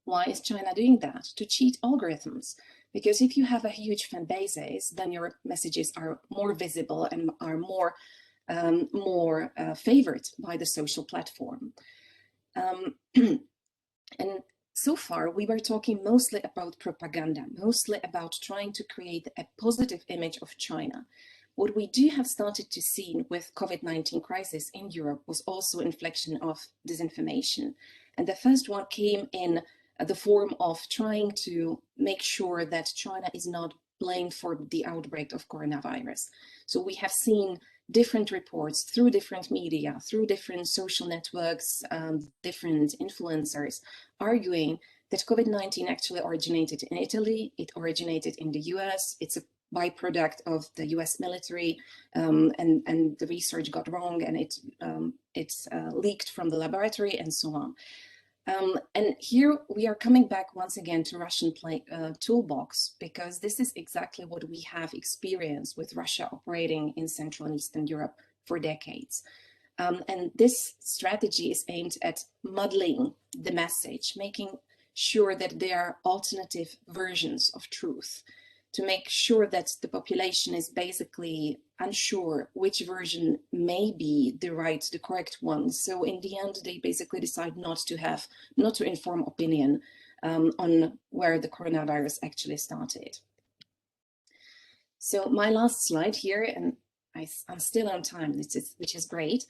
Why is China doing that? To cheat algorithms. Because if you have a huge fan bases, then your messages are more visible and are more favored by the social platform. And so far, we were talking mostly about propaganda, mostly about trying to create a positive image of China. What we do have started to see with COVID-19 crisis in Europe was also inflection of disinformation. And the first one came in the form of trying to make sure that China is not blamed for the outbreak of coronavirus. So we have seen different reports through different media, through different social networks, different influencers, arguing that COVID-19 actually originated in Italy, it originated in the US, it's a byproduct of the US military, and the research got wrong, and it leaked from the laboratory, and so on. And here we are coming back once again to Russian toolbox, because this is exactly what we have experienced with Russia operating in Central and Eastern Europe for decades. And this strategy is aimed at muddling the message, making sure that there are alternative versions of truth, to make sure that the population is basically unsure which version may be the correct one. So in the end, they basically decide not to inform opinion on where the coronavirus actually started. So my last slide here, and I'm still on time, which is great.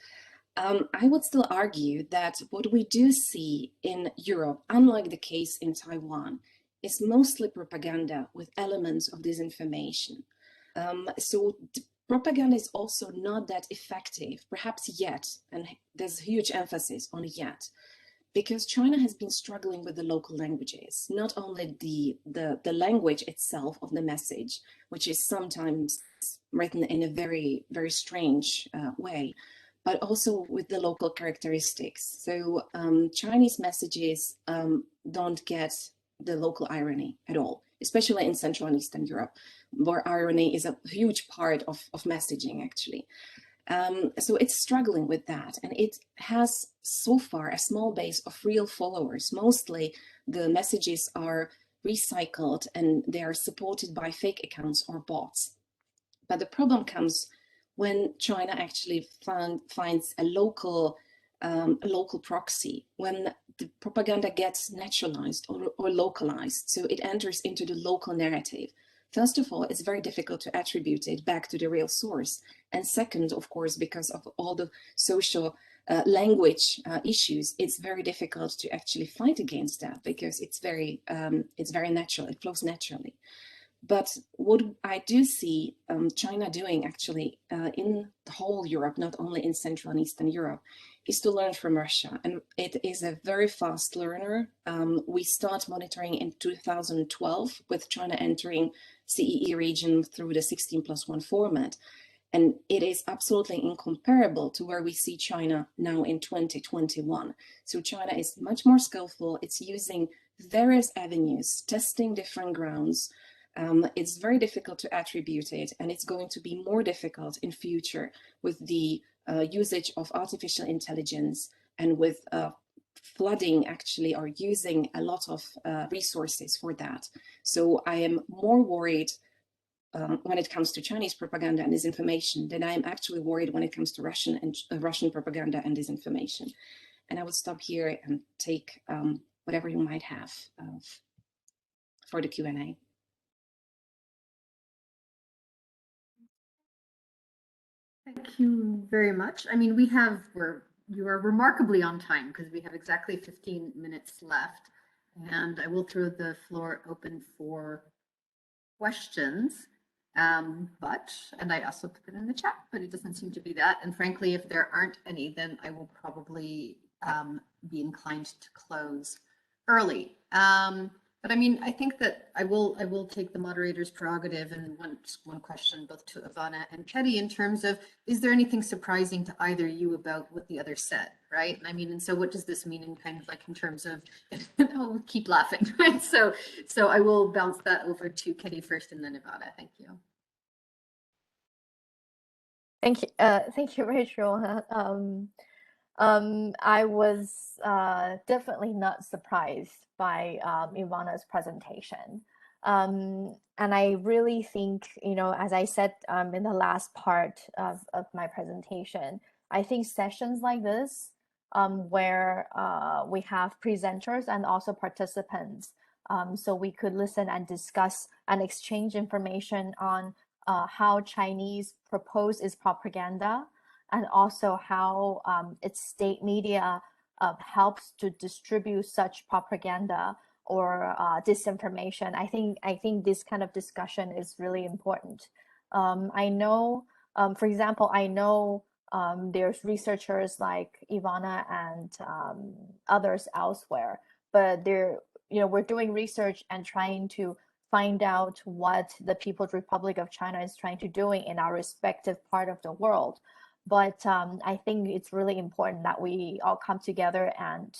I would still argue that what we do see in Europe, unlike the case in Taiwan, is mostly propaganda with elements of disinformation. So propaganda is also not that effective, perhaps yet, and there's huge emphasis on yet, because China has been struggling with the local languages, not only the language itself of the message, which is sometimes written in a very, very strange way, but also with the local characteristics. So Chinese messages don't get the local irony at all, especially in Central and Eastern Europe, where irony is a huge part of messaging, actually. So it's struggling with that, and it has so far a small base of real followers. Mostly the messages are recycled and they are supported by fake accounts or bots. But the problem comes when China actually finds a local proxy, when the propaganda gets naturalized or localized, so it enters into the local narrative. First of all, it's very difficult to attribute it back to the real source. And second, of course, because of all the social language issues, it's very difficult to actually fight against that, because it's very natural, it flows naturally. But what I do see China doing actually in the whole Europe, not only in Central and Eastern Europe, is to learn from Russia. And it is a very fast learner. We start monitoring in 2012 with China entering CEE region through the 16+1 format. And it is absolutely incomparable to where we see China now in 2021. So China is much more skillful. It's using various avenues, testing different grounds. It's very difficult to attribute it, and it's going to be more difficult in future with the usage of artificial intelligence and with flooding actually, or using a lot of resources for that. So I am more worried when it comes to Chinese propaganda and disinformation than I am actually worried when it comes to Russian propaganda and disinformation. And I will stop here and take whatever you might have for the Q&A. Thank you very much. I mean, you are remarkably on time, because we have exactly 15 minutes left, and I will throw the floor open for questions. And I also put it in the chat, but it doesn't seem to be that. And frankly, if there aren't any, then I will probably be inclined to close early. But I mean, I think that I will take the moderator's prerogative and one question both to Ivana and Ketty in terms of, is there anything surprising to either you about what the other said, right? I mean, and so what does this mean in kind of like in terms of, oh, keep laughing, right? So I will bounce that over to Ketty first and then Ivana. Thank you. Thank you, Rachel. I was definitely not surprised by Ivana's presentation. And I really think, as I said in the last part of my presentation, I think sessions like this, where we have presenters and also participants, so we could listen and discuss and exchange information on how Chinese propose its propaganda, and also how its state media helps to distribute such propaganda or disinformation. I think this kind of discussion is really important. I know, for example, there's researchers like Ivana and others elsewhere, but we're doing research and trying to find out what the People's Republic of China is trying to doing in our respective part of the world. But I think it's really important that we all come together and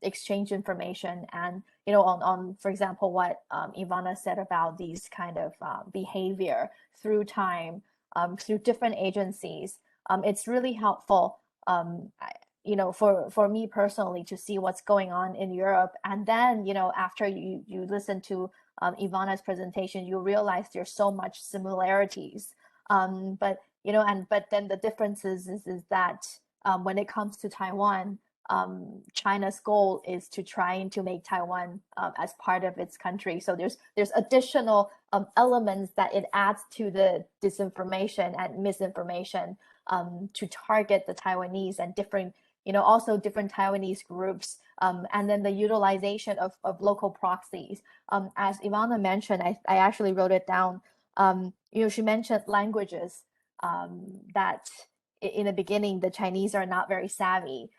exchange information. And on for example, what Ivana said about these kind of behavior through time, through different agencies, it's really helpful. For me personally, to see what's going on in Europe, and then after you listen to Ivana's presentation, you realize there's so much similarities. But then the differences is that when it comes to Taiwan, China's goal is to trying to make Taiwan as part of its country. So there's additional elements that it adds to the disinformation and misinformation to target the Taiwanese and different, also different Taiwanese groups, and then the utilization of local proxies. As Ivana mentioned, I actually wrote it down. She mentioned languages, that in the beginning, the Chinese are not very savvy.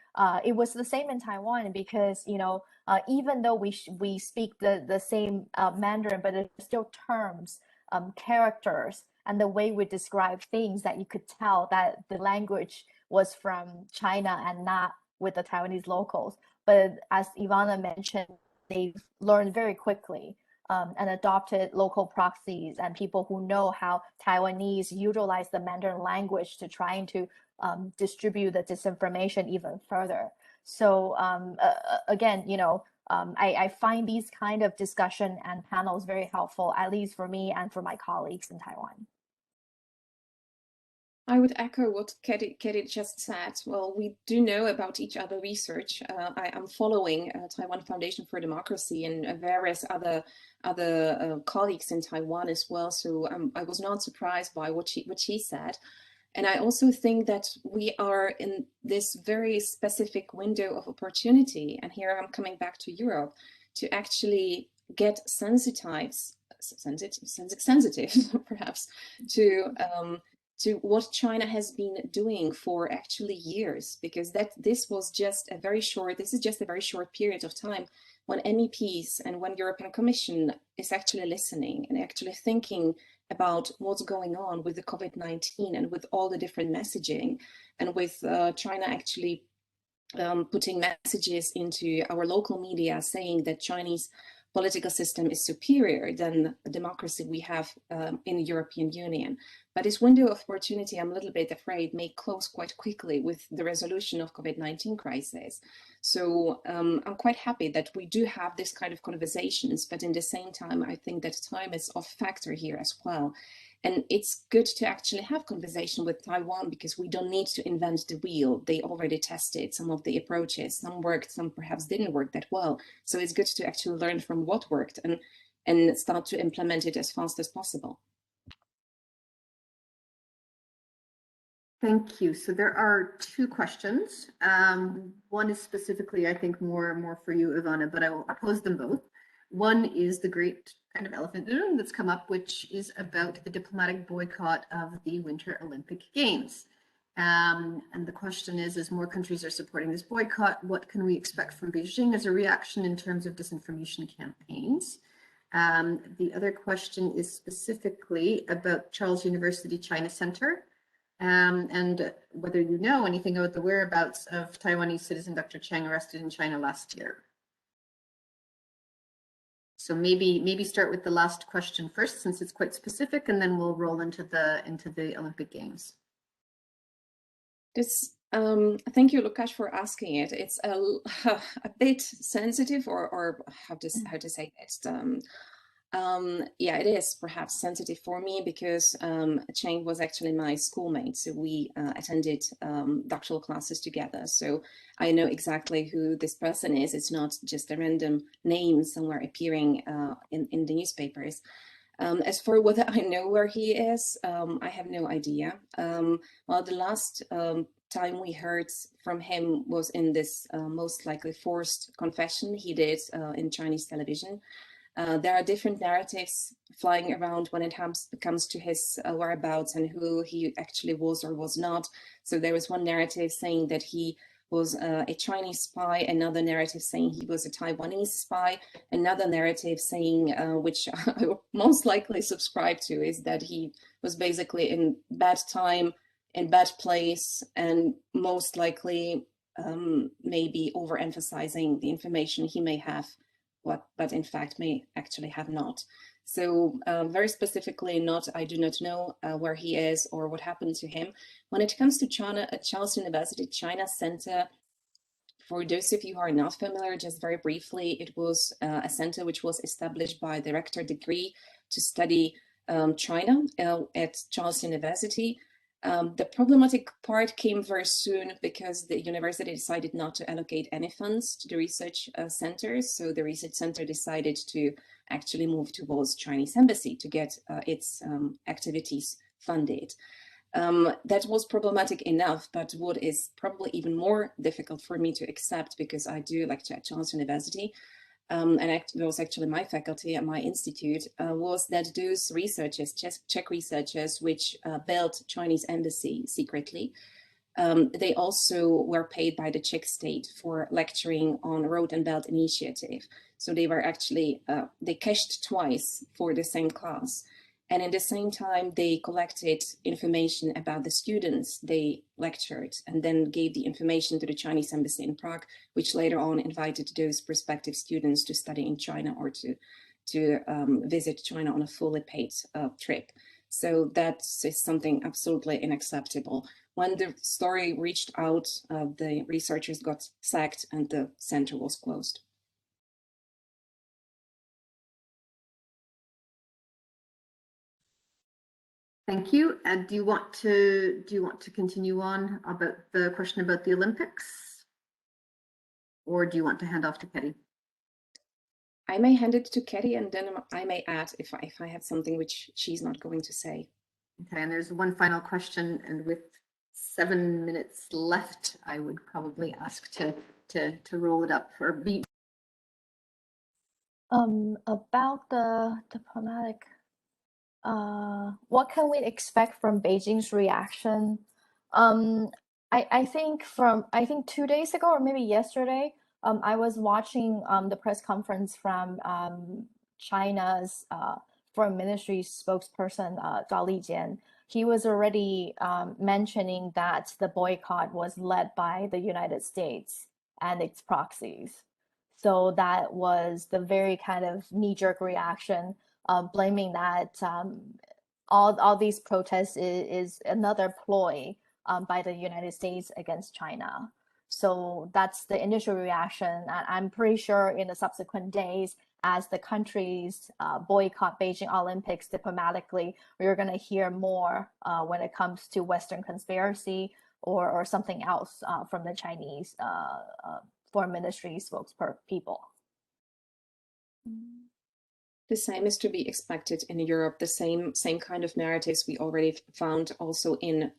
It was the same in Taiwan because, even though we speak the same Mandarin, but it's still terms, characters, and the way we describe things that you could tell that the language was from China and not with the Taiwanese locals. But as Ivana mentioned, they've learned very quickly and adopted local proxies and people who know how Taiwanese utilize the Mandarin language to trying to distribute the disinformation even further. So again, I find these kind of discussion and panels very helpful, at least for me and for my colleagues in Taiwan. I would echo what Ketty just said. Well, we do know about each other research. I am following Taiwan Foundation for Democracy and various other colleagues in Taiwan as well. So I was not surprised by what she said. And I also think that we are in this very specific window of opportunity. And here I'm coming back to Europe to actually get sensitive perhaps to what China has been doing for actually years, because this is just a very short period of time when MEPs and when European Commission is actually listening and actually thinking about what's going on with the COVID-19 and with all the different messaging, and with China actually putting messages into our local media saying that Chinese political system is superior than the democracy we have in the European Union. But this window of opportunity, I'm a little bit afraid, may close quite quickly with the resolution of COVID-19 crisis. So I'm quite happy that we do have this kind of conversations, but in the same time, I think that time is a factor here as well. And it's good to actually have conversation with Taiwan, because we don't need to invent the wheel. They already tested some of the approaches. Some worked, some perhaps didn't work that well. So it's good to actually learn from what worked and start to implement it as fast as possible. Thank you. So there are two questions. One is specifically, I think, more for you, Ivana, but I will pose them both. One is the great kind of elephant in the room that's come up, which is about the diplomatic boycott of the Winter Olympic Games. And the question is, as more countries are supporting this boycott, what can we expect from Beijing as a reaction in terms of disinformation campaigns? The other question is specifically about Charles University China Center, and whether you know anything about the whereabouts of Taiwanese citizen Dr. Cheng arrested in China last year. So maybe start with the last question first, since it's quite specific, and then we'll roll into the Olympic Games. Thank you, Lukasz, for asking it. It's a bit sensitive, or how to say it. Yeah, it is perhaps sensitive for me, because Chen was actually my schoolmate, so we attended doctoral classes together. So I know exactly who this person is. It's not just a random name somewhere appearing in the newspapers. As for whether I know where he is, I have no idea. Well, the last time we heard from him was in this most likely forced confession he did in Chinese television. There are different narratives flying around when it comes to his whereabouts and who he actually was or was not. So there was one narrative saying that he was a Chinese spy, another narrative saying he was a Taiwanese spy, another narrative saying, which I would most likely subscribe to, is that he was basically in bad time, in bad place, and most likely maybe overemphasizing the information he may have, but in fact may actually have not. So very specifically, I do not know where he is or what happened to him. When it comes to China, at Charles University China Center, for those of you who are not familiar, just very briefly, it was a center which was established by the rector degree to study China at Charles University. The problematic part came very soon because the university decided not to allocate any funds to the research centers. So the research center decided to actually move towards Chinese embassy to get its activities funded. That was problematic enough, but what is probably even more difficult for me to accept, because I do lecture at Charles University, and it was actually my faculty at my institute, was that those researchers, Czech researchers, which built Chinese embassy secretly, they also were paid by the Czech state for lecturing on Road and Belt Initiative. So they were actually, they cashed twice for the same class. And at the same time, they collected information about the students they lectured and then gave the information to the Chinese embassy in Prague, which later on invited those prospective students to study in China or to visit China on a fully paid trip. So that is something absolutely unacceptable. When the story reached out, the researchers got sacked and the center was closed. Thank you. Do you want to continue on about the question about the Olympics, or do you want to hand off to Ketty? I may hand it to Ketty, and then I may add if I have something which she's not going to say. Okay, and there's one final question, and with 7 minutes left, I would probably ask to roll it up or be. About the diplomatic. What can we expect from Beijing's reaction? I think 2 days ago or maybe yesterday, I was watching the press conference from China's foreign ministry spokesperson, Zhao Lijian. He was already mentioning that the boycott was led by the United States and its proxies. So that was the very kind of knee-jerk reaction, blaming that all these protests is another ploy by the United States against China. So that's the initial reaction. I'm pretty sure in the subsequent days, as the countries boycott Beijing Olympics diplomatically, we're going to hear more when it comes to Western conspiracy or something else from the Chinese foreign ministry spokespeople. The same is to be expected in Europe. The same kind of narratives we already found also in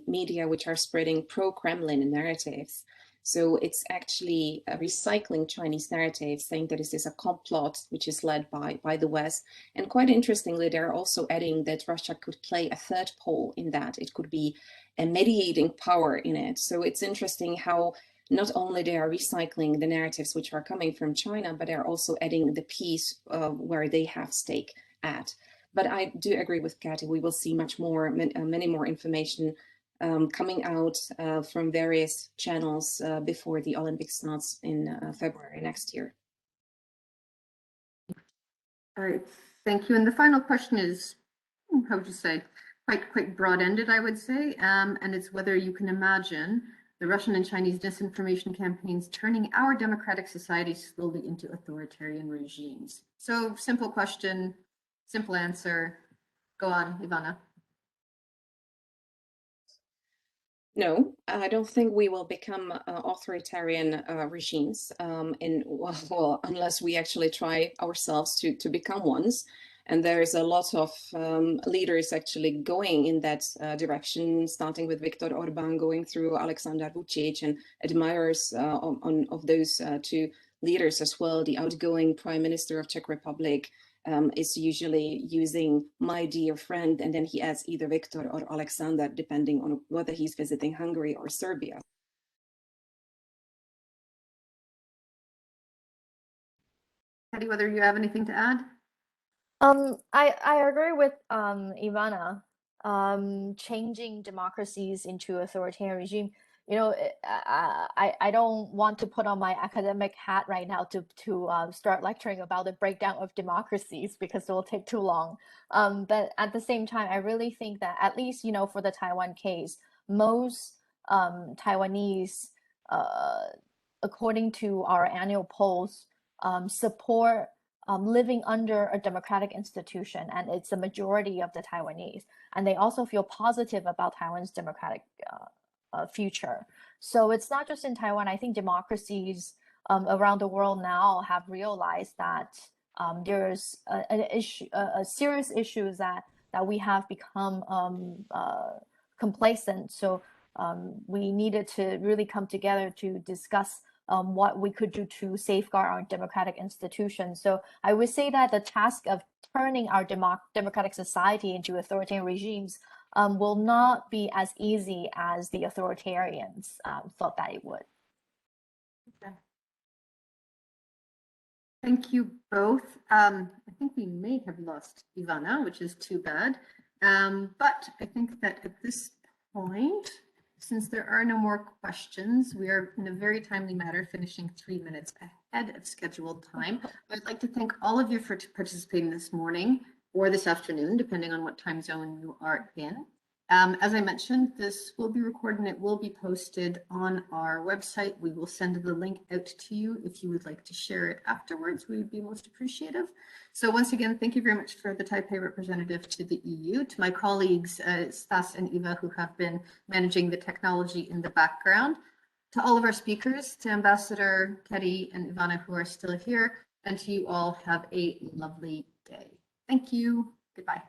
media, which are spreading pro-Kremlin narratives. So it's actually recycling Chinese narratives, saying that this is a complot which is led by the West. And quite interestingly, they're also adding that Russia could play a third pole in that. It could be a mediating power in it. So it's interesting how not only they are recycling the narratives which are coming from China, but they're also adding the piece where they have stake at. But I do agree with Ketty. We will see much more, many more information coming out from various channels before the Olympics starts in February next year. All right, thank you. And the final question is, how would you say, quite broad-ended, I would say, and it's whether you can imagine the Russian and Chinese disinformation campaigns turning our democratic societies slowly into authoritarian regimes. So simple question, simple answer. Go on, Ivana. No, I don't think we will become authoritarian regimes unless we actually try ourselves to become ones. And there's a lot of leaders actually going in that direction, starting with Viktor Orban, going through Alexander Vučić, and admirers of those two leaders as well. The outgoing Prime Minister of Czech Republic is usually using "my dear friend," and then he adds either Viktor or Alexander, depending on whether he's visiting Hungary or Serbia. Ketty, whether you have anything to add? I agree with Ivana. Changing democracies into authoritarian regime. You know, I don't want to put on my academic hat right now to start lecturing about the breakdown of democracies because it will take too long. But at the same time, I really think that at least, you know, for the Taiwan case, most Taiwanese, according to our annual polls, support living under a democratic institution, and it's the majority of the Taiwanese. And they also feel positive about Taiwan's democratic future. So it's not just in Taiwan. I think democracies around the world now have realized that there's a serious issues that we have become complacent. So we needed to really come together to discuss what we could do to safeguard our democratic institutions. So I would say that the task of turning our democratic society into authoritarian regimes will not be as easy as the authoritarians thought that it would. Okay. Thank you both. I think we may have lost Ivana, which is too bad. But I think that at this point, since there are no more questions, we are in a very timely manner, finishing 3 minutes ahead of scheduled time. I'd like to thank all of you for participating this morning or this afternoon, depending on what time zone you are in. As I mentioned, this will be recorded and it will be posted on our website. We will send the link out to you. If you would like to share it afterwards, we would be most appreciative. So once again, thank you very much for the Taipei representative to the EU, to my colleagues, Stas and Eva, who have been managing the technology in the background, to all of our speakers, to Ambassador Ketty and Ivana, who are still here, and to you all, have a lovely day. Thank you. Goodbye.